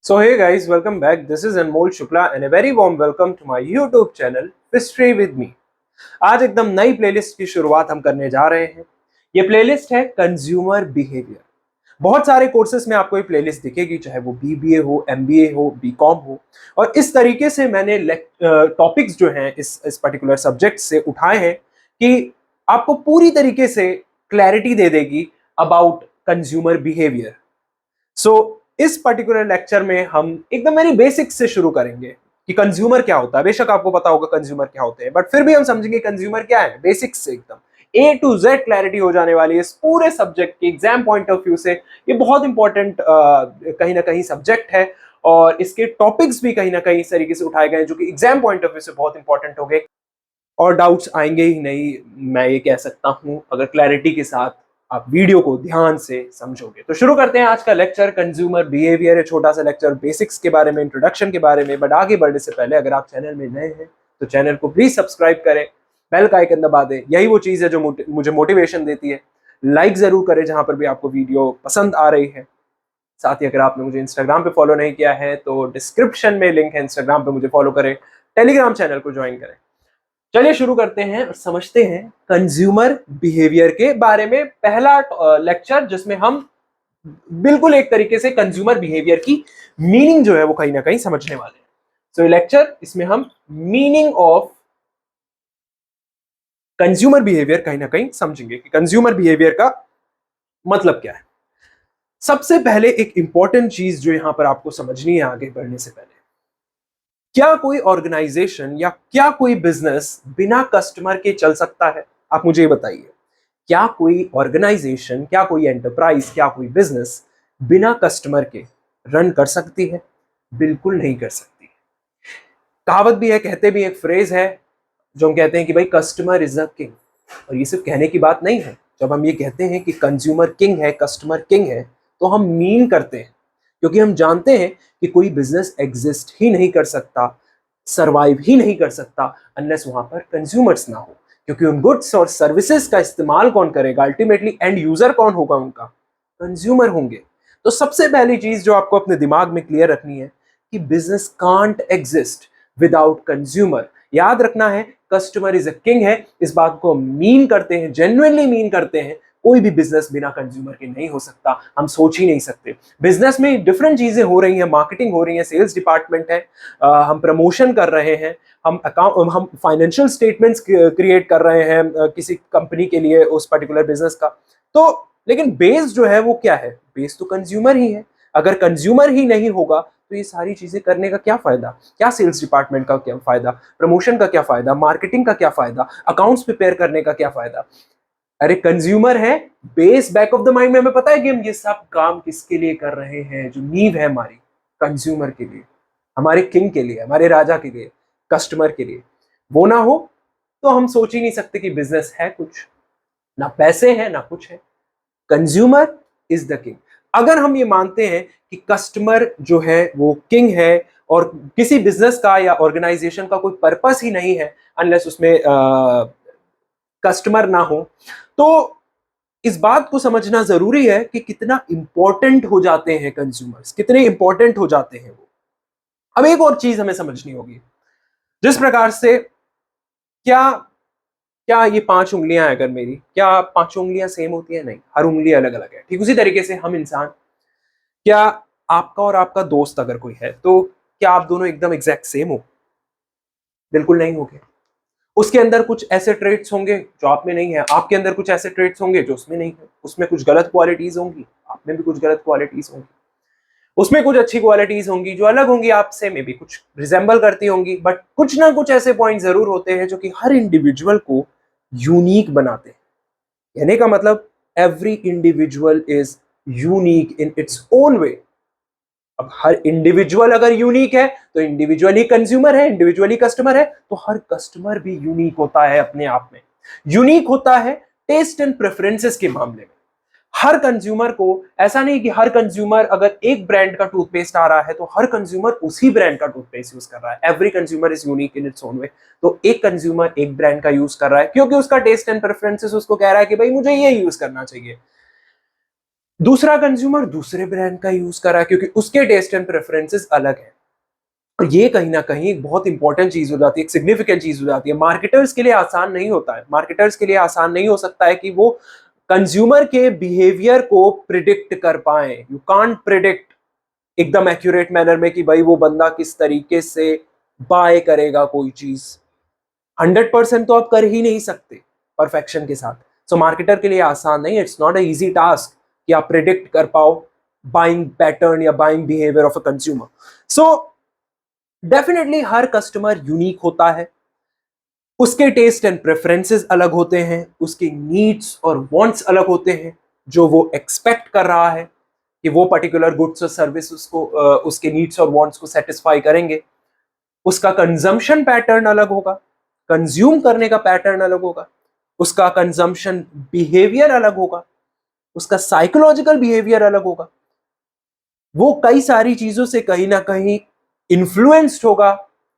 So hey guys, welcome back. This is Anmol Shukla and a very warm welcome to my YouTube channel History with Me. आज एकदम नई playlist की शुरुआत हम करने जा रहे हैं। ये प्लेलिस्ट है कंज्यूमर बिहेवियर। बहुत सारे कोर्सेस में आपको ये प्लेलिस्ट दिखेगी, चाहे वो बीबीए हो, एमबीए हो, बीकॉम हो, और इस तरीके से मैंने टॉपिक्स जो हैं इस पर्टिकुलर सब्जेक्ट से उठाए हैं कि आपको पूरी तरीके से क्लैरिटी दे देगी अबाउट कंज्यूमर बिहेवियर। सो इस पर्टिकुलर लेक्चर में हम एकदम वेरी बेसिक्स से शुरू करेंगे कि कंज्यूमर क्या होता है। बेशक आपको पता होगा कंज्यूमर क्या होते हैं, बट फिर भी हम समझेंगे कंज्यूमर क्या है, बेसिक्स से एकदम ए टू जेड क्लैरिटी हो जाने वाली है इस पूरे सब्जेक्ट के एग्जाम पॉइंट ऑफ व्यू से। ये बहुत इंपॉर्टेंट कहीं ना कहीं सब्जेक्ट है और इसके टॉपिक्स भी कहीं ना कहीं इस तरीके से उठाए गए जो कि एग्जाम पॉइंट ऑफ व्यू से बहुत इंपॉर्टेंट हो गए और डाउट्स आएंगे ही नहीं, मैं ये कह सकता हूं, अगर क्लैरिटी के साथ आप वीडियो को ध्यान से समझोगे। तो शुरू करते हैं आज का लेक्चर। कंज्यूमर बिहेवियर है, छोटा सा लेक्चर बेसिक्स के बारे में, इंट्रोडक्शन के बारे में। बट आगे बढ़ने से पहले अगर आप चैनल में नए हैं तो चैनल को प्लीज सब्सक्राइब करें, बेल का आइकन दबा दें। यही वो चीज है जो मुझे मोटिवेशन देती है। लाइक जरूर करें जहां पर भी आपको वीडियो पसंद आ रही है। साथ ही अगर आपने मुझे इंस्टाग्राम पे फॉलो नहीं किया है तो डिस्क्रिप्शन में लिंक है, इंस्टाग्राम पे मुझे फॉलो करें, टेलीग्राम चैनल को ज्वाइन करें। चलिए शुरू करते हैं और समझते हैं कंज्यूमर बिहेवियर के बारे में पहला लेक्चर, जिसमें हम बिल्कुल एक तरीके से कंज्यूमर बिहेवियर की मीनिंग जो है वो कहीं ना कहीं समझने वाले हैं। सो ये लेक्चर, इसमें हम मीनिंग ऑफ कंज्यूमर बिहेवियर कहीं ना कहीं समझेंगे कि कंज्यूमर बिहेवियर का मतलब क्या है। सबसे पहले एक इंपॉर्टेंट चीज जो यहां पर आपको समझनी है आगे बढ़ने से पहले, क्या कोई ऑर्गेनाइजेशन या क्या कोई बिजनेस बिना कस्टमर के चल सकता है? आप मुझे ये बताइए, क्या कोई ऑर्गेनाइजेशन, क्या कोई एंटरप्राइज, क्या कोई बिजनेस बिना कस्टमर के रन कर सकती है? बिल्कुल नहीं कर सकती। कहावत भी है, कहते भी, एक फ्रेज है जो हम कहते हैं कि भाई कस्टमर इज अ किंग। और ये सिर्फ कहने की बात नहीं है। जब हम ये कहते हैं कि कंज्यूमर किंग है, कस्टमर किंग है, तो हम मीन करते हैं, क्योंकि हम जानते हैं कि कोई बिजनेस एग्जिस्ट ही नहीं कर सकता, सरवाइव ही नहीं कर सकता अनलेस वहां पर कंज्यूमर्स ना हो। क्योंकि उन गुड्स और सर्विसेज का इस्तेमाल कौन करेगा? अल्टीमेटली एंड यूजर कौन होगा? उनका कंज्यूमर होंगे। तो सबसे पहली चीज जो आपको अपने दिमाग में क्लियर रखनी है कि business can't exist without consumer. याद रखना है, कस्टमर इज अ किंग है। इस बात को मीन करते हैं, जेन्युइनली मीन करते हैं। कोई भी बिजनेस बिना कंज्यूमर के नहीं हो सकता, हम सोच ही नहीं सकते। बिजनेस में डिफरेंट चीजें हो रही हैं, मार्केटिंग हो रही है, सेल्स डिपार्टमेंट है, हम प्रमोशन कर रहे हैं, हम फाइनेंशियल स्टेटमेंट्स क्रिएट कर रहे हैं किसी कंपनी के लिए, उस पर्टिकुलर बिजनेस का। तो लेकिन बेस जो है वो क्या है? बेस तो कंज्यूमर ही है। अगर कंज्यूमर ही नहीं होगा तो ये सारी चीजें करने का क्या फायदा? क्या सेल्स डिपार्टमेंट का क्या फायदा, प्रमोशन का क्या फायदा, मार्केटिंग का क्या फायदा, अकाउंट्स प्रिपेयर करने का क्या फायदा? अरे कंज्यूमर है, base back of the mind में हमें पता है कि हम ये सब काम किसके लिए कर रहे हैं। जो नींव है हमारी, कंज्यूमर के लिए, हमारे किंग के लिए, हमारे राजा के लिए, कस्टमर के लिए। वो ना हो तो हम सोच ही नहीं सकते कि बिजनेस है कुछ, ना पैसे हैं ना कुछ है। Consumer is the king. अगर हम ये मानते हैं कि कस्टमर जो है वो किंग है और किसी बिजनेस का या ऑर्गेनाइजेशन का कोई पर्पस ही नहीं है अनलेस उसमें कस्टमर ना हो, तो इस बात को समझना जरूरी है कि कितना इंपॉर्टेंट हो जाते हैं कंज्यूमर्स, कितने इंपॉर्टेंट हो जाते हैं वो। अब एक और चीज हमें समझनी होगी, जिस प्रकार से क्या क्या ये 5 उंगलियां हैं अगर मेरी, क्या 5 उंगलियां सेम होती है? नहीं, हर उंगली अलग अलग है। ठीक उसी तरीके से हम इंसान, क्या आपका और आपका दोस्त अगर कोई है तो क्या आप दोनों एकदम एग्जैक्ट सेम हो? बिल्कुल नहीं होगे। उसके अंदर कुछ ऐसे ट्रेट्स होंगे जो आप में नहीं है, आपके अंदर कुछ ऐसे ट्रेट्स होंगे जो उसमें नहीं है, उसमें कुछ गलत क्वालिटीज होंगी, आप में भी कुछ गलत क्वालिटीज होंगी, उसमें कुछ अच्छी क्वालिटीज होंगी जो अलग होंगी आपसे, में भी कुछ रिजेंबल करती होंगी। बट कुछ ना कुछ ऐसे पॉइंट जरूर होते हैं जो कि हर इंडिविजुअल को यूनिक बनाते हैं। कहने का मतलब, every individual is unique in its own way. अब हर इंडिविजुअल अगर यूनिक है तो इंडिविजुअली कंज्यूमर है, इंडिविजुअली कस्टमर है, तो हर कस्टमर भी यूनिक होता है अपने आप में। यूनिक होता है टेस्ट एंड प्रेफरेंसेस के मामले में। हर कंज्यूमर को, ऐसा नहीं कि हर कंज्यूमर अगर एक ब्रांड का टूथपेस्ट आ रहा है तो हर कंज्यूमर उसी ब्रांड का टूथपेस्ट यूज कर रहा है। Every consumer is unique in its own way. तो एक कंज्यूमर एक ब्रांड का यूज कर रहा है क्योंकि उसका टेस्ट एंड प्रेफरेंसेस उसको कह रहा है कि भाई मुझे ये यूज करना चाहिए। दूसरा कंज्यूमर दूसरे ब्रांड का यूज कर रहा है क्योंकि उसके टेस्ट एंड प्रेफरेंसेस अलग है। और ये कहीं ना कहीं एक बहुत इंपॉर्टेंट चीज हो जाती है, एक सिग्निफिकेंट चीज हो जाती है। मार्केटर्स के लिए आसान नहीं होता है, मार्केटर्स के लिए आसान नहीं हो सकता है कि वो कंज्यूमर के बिहेवियर को प्रिडिक्ट कर पाए। यू कांट प्रिडिक्ट एकदम एक्यूरेट मैनर में कि भाई वो बंदा किस तरीके से बाय करेगा कोई चीज। 100% तो आप कर ही नहीं सकते परफेक्शन के साथ। सो मार्केटर के लिए आसान नहीं, it's not a easy task कि आप प्रिडिक्ट कर पाओ बाइंग पैटर्न या buying behaviour of a consumer. So definitely her customer unique होता है, उसके टेस्ट एंड प्रेफरेंसेस अलग होते हैं, उसके नीड्स और वांट्स अलग होते हैं, जो वो एक्सपेक्ट कर रहा है कि वो पर्टिकुलर गुड्स और सर्विस उसको उसके नीड्स और वांट्स को सेटिस्फाई करेंगे। उसका कंजम्पशन पैटर्न अलग होगा, कंज्यूम करने का पैटर्न अलग होगा, उसका कंजम्पशन बिहेवियर अलग होगा, उसका साइकोलॉजिकल बिहेवियर अलग होगा। वो कई सारी चीजों से कहीं ना कहीं इन्फ्लुएंस्ड होगा,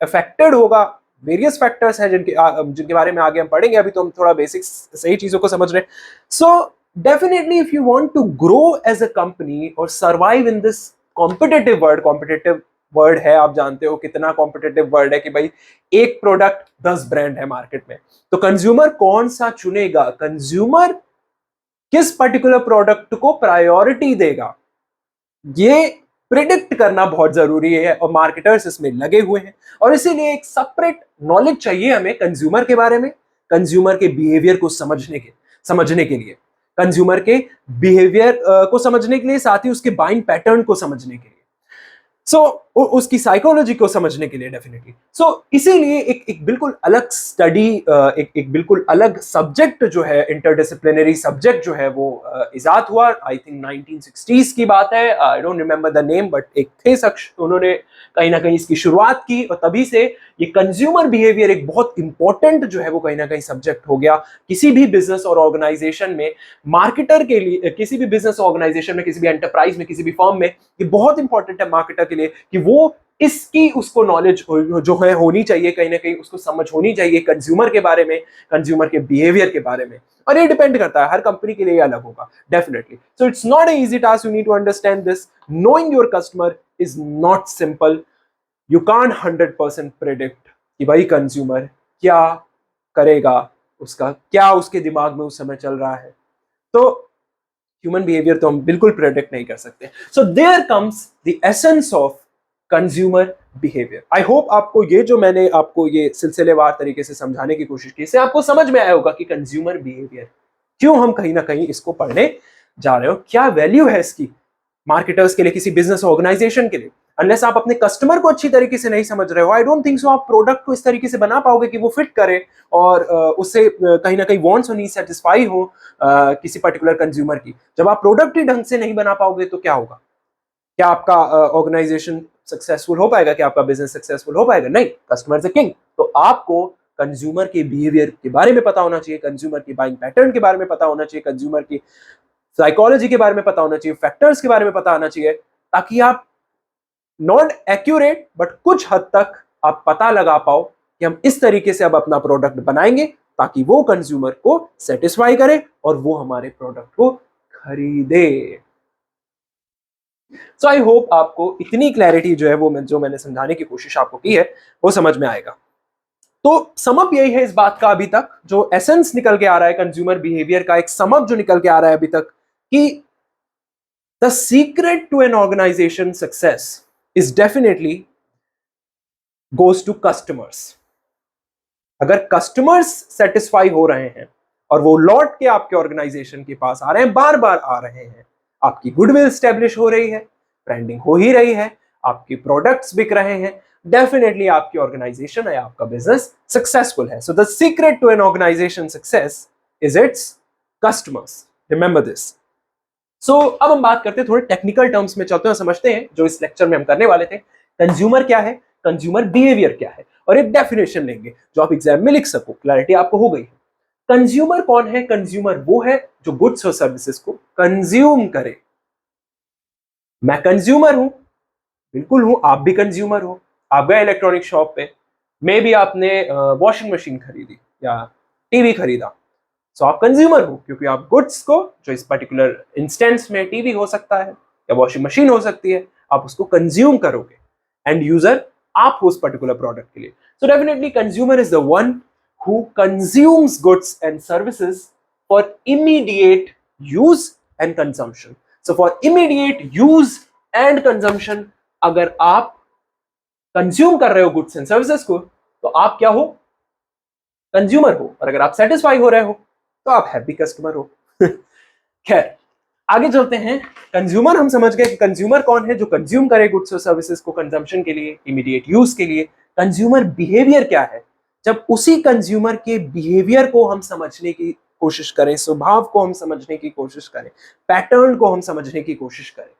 अफेक्टेड होगा। वेरियस फैक्टर्स हैं जिनके बारे में आगे हम पढ़ेंगे, अभी तो हम थोड़ा बेसिक्स सही चीजों को समझ रहे हैं। So definitely if you want to grow as a company और survive in this competitive world है, आप जानते हो कितना कॉम्पिटिटिव वर्ड है कि भाई एक प्रोडक्ट 10 ब्रांड है मार्केट में। तो कंज्यूमर कौन सा चुनेगा, कंज्यूमर किस पर्टिकुलर प्रोडक्ट को प्रायोरिटी देगा, ये प्रिडिक्ट करना बहुत जरूरी है और मार्केटर्स इसमें लगे हुए हैं। और इसीलिए एक सेपरेट नॉलेज चाहिए हमें कंज्यूमर के बारे में, कंज्यूमर के बिहेवियर को समझने के लिए, कंज्यूमर के बिहेवियर को समझने के लिए, साथ ही उसके बाइंग पैटर्न को समझने के लिए, सो उसकी साइकोलॉजी को समझने के लिए डेफिनेटली। सो इसीलिए एक बिल्कुल अलग स्टडी, एक बिल्कुल अलग सब्जेक्ट जो है, इंटरडिसिप्लिनरी सब्जेक्ट जो है वो इजाद हुआ। आई थिंक 1960s की बात है, I don't remember the name, but एक थे शख्स, उन्होंने कहीं ना कहीं इसकी शुरुआत की और तभी से ये कंज्यूमर बिहेवियर एक बहुत इंपॉर्टेंट जो है वो कहीं ना कहीं सब्जेक्ट हो गया किसी भी बिजनेस और ऑर्गेनाइजेशन में। मार्केटर के लिए, किसी भी बिजनेस ऑर्गेनाइजेशन में, किसी भी एंटरप्राइज में, किसी भी फर्म में, ये बहुत इंपॉर्टेंट है मार्केटर के लिए कि वो इसकी उसको नॉलेज जो है होनी चाहिए, कहीं ना कहीं उसको समझ होनी चाहिए कंज्यूमर के बारे में, कंज्यूमर के बिहेवियर के बारे में। और ये डिपेंड करता है, हर कंपनी के लिए ये अलग होगा definitely. So it's not a easy task, you need to understand this. Knowing your customer is not simple. You can't 100% predict कि भाई कंज्यूमर क्या करेगा, उसका क्या उसके दिमाग में उस समय चल रहा है। तो ह्यूमन बिहेवियर तो हम बिल्कुल प्रेडिक्ट नहीं कर सकते। So there comes the essence of consumer behaviour. I hope आपको ये जो मैंने आपको ये सिलसिलेवार तरीके से समझाने की कोशिश की, इससे आपको समझ में आया होगा कि कंज्यूमर बिहेवियर क्यों हम कहीं ना कहीं इसको पढ़ने जा रहे हो, क्या वैल्यू है इसकी मार्केटर्स के लिए, किसी बिजनेस ऑर्गेनाइजेशन के लिए। अनलेस आप अपने कस्टमर को अच्छी तरीके से नहीं समझ रहे हो, आई डोंट थिंक सो आप प्रोडक्ट को इस तरीके से बना पाओगे कि वो फिट करे और उससे कहीं ना कहीं वांट्स और नीड्स सेटिस्फाई हो किसी पर्टिकुलर कंज्यूमर की। जब आप प्रोडक्ट ही ढंग से नहीं बना पाओगे तो क्या होगा? क्या आपका ऑर्गेनाइजेशन सक्सेसफुल हो पाएगा? क्या आपका बिजनेस सक्सेसफुल हो पाएगा? नहीं। Customer is a king. तो आपको कंज्यूमर के बिहेवियर के बारे में पता होना चाहिए, कंज्यूमर की बाइंग पैटर्न के बारे में पता होना चाहिए, कंज्यूमर की साइकोलॉजी के बारे में पता होना चाहिए, फैक्टर्स के बारे में पता होना चाहिए, ताकि आप नॉट एक्यूरेट बट कुछ हद तक आप पता लगा पाओ कि हम इस तरीके से अब अपना प्रोडक्ट बनाएंगे ताकि वो कंज्यूमर को सेटिस्फाई करे और वो हमारे प्रोडक्ट को खरीदे। सो आई होप आपको इतनी क्लैरिटी जो है वो जो मैंने समझाने की कोशिश आपको की है वो समझ में आएगा। तो समअप यही है इस बात का, अभी तक जो एसेंस निकल के आ रहा है कंज्यूमर बिहेवियर का, एक समअप जो निकल के आ रहा है अभी तक, कि the secret to an organisation success is definitely goes to customers. अगर कस्टमर्स सेटिस्फाई हो रहे हैं और वो लौट के आपके ऑर्गेनाइजेशन के पास आ रहे हैं, बार बार आ रहे हैं, आपकी गुडविल स्टैब्लिश हो रही है, ब्रांडिंग हो ही रही है, आपके प्रोडक्ट्स बिक रहे हैं, डेफिनेटली आपकी ऑर्गेनाइजेशन या आपका बिजनेस सक्सेसफुल है। So the secret to an organisation success is its customers, remember this. So अब हम बात करते हैं, थोड़े टेक्निकल टर्म्स में चलते हैं, समझते हैं जो इस लेक्चर में हम करने वाले थे। कंज्यूमर क्या है, कंज्यूमर बिहेवियर क्या है, और एक डेफिनेशन लेंगे जो आप एग्जाम में लिख सको, क्लैरिटी आपको हो गई है। कंज्यूमर कौन है? कंज्यूमर वो है जो गुड्स और सर्विसेज को कंज्यूम करे। मैं कंज्यूमर हूं, बिल्कुल हूं, आप भी कंज्यूमर हो। आप गए इलेक्ट्रॉनिक शॉप पे, मे भी आपने वॉशिंग मशीन खरीदी या टीवी खरीदा। सो आप कंज्यूमर हो क्योंकि आप गुड्स को, जो इस पर्टिकुलर इंस्टेंस में टीवी हो सकता है या वॉशिंग मशीन हो सकती है, आप उसको कंज्यूम करोगे। एंड यूजर आप हो उस पर्टिकुलर प्रोडक्ट के लिए। सो definitely consumer is the one who consumes goods and services for immediate use and consumption. So for immediate use and consumption, अगर आप कंज्यूम कर रहे हो गुड्स एंड सर्विसेज को, तो आप क्या हो? कंज्यूमर हो। और अगर आप सेटिस्फाई हो रहे हो तो आप हैप्पी कस्टमर हो। खैर, आगे चलते हैं। कंज्यूमर हम समझ गए कि कंज्यूमर कौन है, जो कंज्यूम करे गुड्स और सर्विसेज को कंजम्पशन के लिए, इमीडिएट यूज के लिए। कंज्यूमर बिहेवियर क्या है? जब उसी कंज्यूमर के बिहेवियर को हम समझने की कोशिश करें, स्वभाव को हम समझने की कोशिश करें, पैटर्न को हम समझने की कोशिश करें,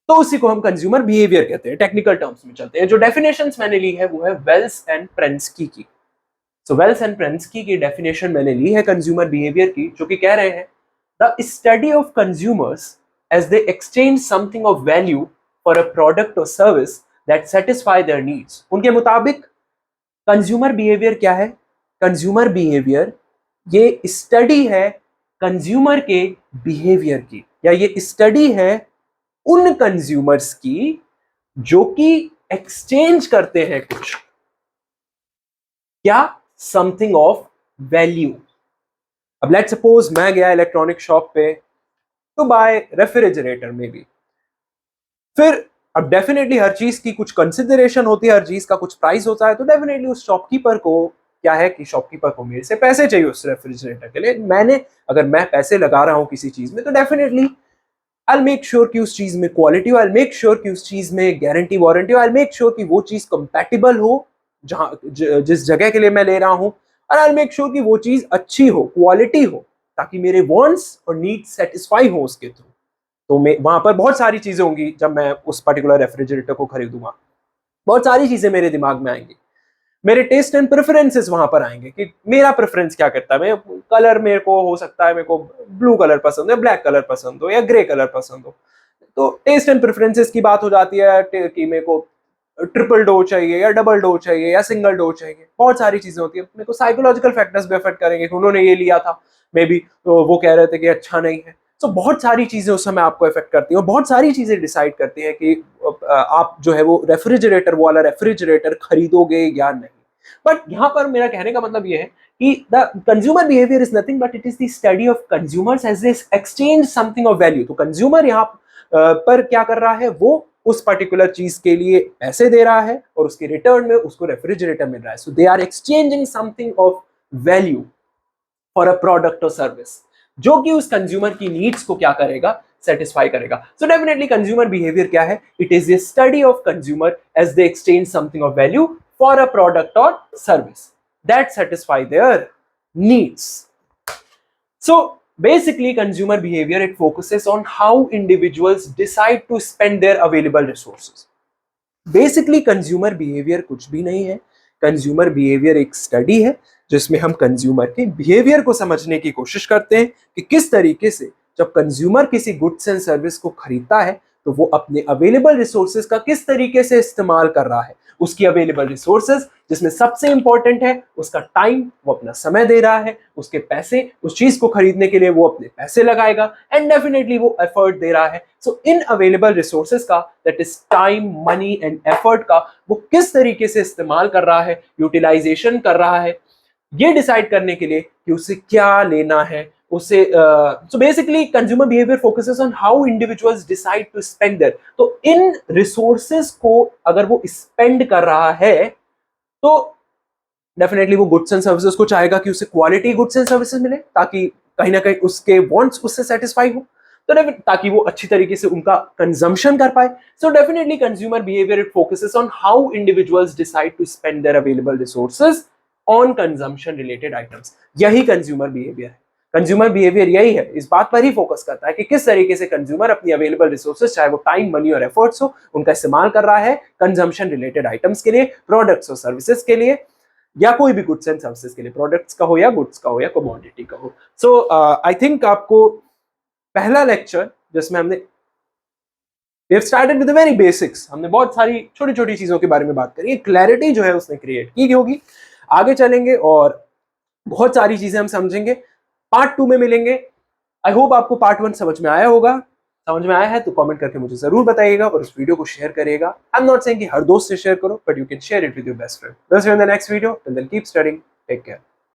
तो उसी को हम कंज्यूमर बिहेवियर कहते हैं। टेक्निकल टर्म्स में चलते हैं। जो डेफिनेशंस मैंने ली है वो है वेल्स एंड प्रेंस्की की। सो वेल्स एंड प्रेंस्की की डेफिनेशन मैंने ली है कंज्यूमर बिहेवियर की, जो कि कह रहे हैं the study of consumers as they exchange something of value for a product और service that satisfy their needs. उनके मुताबिक कंज्यूमर बिहेवियर क्या है? कंज्यूमर बिहेवियर ये स्टडी है कंज्यूमर के बिहेवियर की, या ये स्टडी है उन कंज्यूमर्स की जो कि एक्सचेंज करते हैं कुछ, क्या? Something of value. अब लेट्स सपोज मैं गया इलेक्ट्रॉनिक शॉप पे टू बाय रेफ्रिजरेटर में भी, फिर अब डेफिनेटली हर चीज की कुछ कंसिडरेशन होती है, हर चीज का कुछ प्राइस होता है, तो डेफिनेटली उस शॉपकीपर को क्या है कि शॉपकीपर को मेरे से पैसे चाहिए उस रेफ्रिजरेटर के लिए। अगर मैं पैसे लगा रहा हूं किसी चीज में, तो डेफिनेटली I'll make sure कि उस चीज में क्वालिटी हो, I'll make sure कि उस चीज में गारंटी वारंटी हो, I'll make sure कि वो चीज कंपैटिबल हो जिस जगह के लिए मैं ले रहा हूं, और I'll make sure कि वो चीज अच्छी हो, क्वालिटी हो, ताकि मेरे वांट्स और नीड्स सेटिस्फाई हो उसके थ्रू। तो मैं वहां पर बहुत सारी चीजें होंगी जब मैं उस पर्टिकुलर रेफ्रिजरेटर को खरीदूंगा, बहुत सारी चीजें मेरे दिमाग में आएंगी, मेरे टेस्ट एंड प्रेफरेंसेस वहां पर आएंगे कि मेरा प्रेफरेंस क्या करता है। मैं कलर, मेरे को हो सकता है मेरे को ब्लू कलर पसंद है, ब्लैक कलर पसंद हो या ग्रे कलर पसंद हो। तो टेस्ट एंड प्रेफरेंसेस की बात हो जाती है कि मेरे को ट्रिपल डोर चाहिए या डबल डोर चाहिए या सिंगल डोर चाहिए, बहुत सारी चीजें होती है। मेरे को साइकोलॉजिकल फैक्टर्स भी अफेक्ट करेंगे कि उन्होंने ये लिया था, मे बी तो वो कह रहे थे कि अच्छा नहीं है। तो बहुत सारी चीजें उस समय आपको इफेक्ट करती हैं, और बहुत सारी चीजें डिसाइड करती हैं कि आप जो है वो रेफ्रिजरेटर, वो वाला रेफ्रिजरेटर खरीदोगे या नहीं। बट यहां पर मेरा कहने का मतलब ये है कि the consumer behaviour is nothing but it is the study of consumers as they exchange something of value. तो कंज्यूमर यहाँ पर क्या कर रहा है? वो उस पर्टिकुलर चीज के लिए पैसे दे रहा है और उसके रिटर्न में उसको रेफ्रिजरेटर मिल रहा है। So they are exchanging something of value for a product और सर्विस, जो कि उस कंज्यूमर की नीड्स को क्या करेगा? सेटिस्फाई करेगा। सो डेफिनेटली कंज्यूमर बिहेवियर क्या है? It is a study of consumer as they exchange something of value for a product or service that satisfy their needs. So basically consumer behavior, it focuses on how individuals decide to spend their available resources. Basically consumer behavior कुछ भी नहीं है। consumer behavior एक study है जिसमें हम consumer के behaviour को समझने की कोशिश करते हैं कि किस तरीके से जब कंज्यूमर किसी गुड्स एंड सर्विस को खरीदता है तो वो अपने अवेलेबल रिसोर्सेज का किस तरीके से इस्तेमाल कर रहा है। उसकी अवेलेबल रिसोर्सेज जिसमें सबसे इंपॉर्टेंट है उसका टाइम, वो अपना समय दे रहा है, उसके पैसे, उस चीज को खरीदने के लिए वो अपने पैसे लगाएगा, एंड डेफिनेटली वो एफर्ट दे रहा है। सो इन अवेलेबल रिसोर्सेज का, that is time, money and effort का, वो किस तरीके से इस्तेमाल कर रहा है, यूटिलाइजेशन कर रहा है, ये डिसाइड करने के लिए कि उसे क्या लेना है। उसे so basically consumer behaviour focuses on how individuals decide to spend their. तो इन रिसोर्सेज को अगर वो स्पेंड कर रहा है तो डेफिनेटली वो गुड्स एंड सर्विसेज को चाहेगा कि उसे क्वालिटी गुड्स एंड सर्विसेज मिले, ताकि कहीं ना कहीं उसके वांट्स उससे सेटिस्फाई हो, तो ताकि वो अच्छी तरीके से उनका कंजम्पशन कर पाए। So definitely consumer behaviour it focuses on how individuals decide to spend their available resources on consumption related items. यही कंज्यूमर बिहेवियर है। कंज्यूमर बिहेवियर यही है, इस बात पर ही फोकस करता है कि किस तरीके से कंज्यूमर अपनी अवेलेबल रिसोर्सेज, चाहे वो टाइम, मनी और एफर्ट्स हो, उनका इस्तेमाल कर रहा है कंजम्पशन रिलेटेड आइटम्स के लिए, प्रोडक्ट्स और सर्विसेज के लिए, या कोई भी गुड्स एंड सर्विसेज के लिए, प्रोडक्ट्स का हो या गुड्स का हो या कमोडिटी का हो। सो आई थिंक आपको पहला लेक्चर जिसमें हमने we have started with the very basics, हमने बहुत सारी छोटी छोटी चीजों के बारे में बात करी, क्लैरिटी जो है उसने क्रिएट की होगी। आगे चलेंगे और बहुत सारी चीजें हम समझेंगे। पार्ट 2 में मिलेंगे। आई होप आपको पार्ट 1 समझ में आया होगा। समझ में आया है तो कमेंट करके मुझे जरूर बताइएगा और इस वीडियो को शेयर करिएगा। आई एम नॉट सेइंग कि हर दोस्त से शेयर करो, but you can share it with your best friend. In the next video, till then keep studying, take care.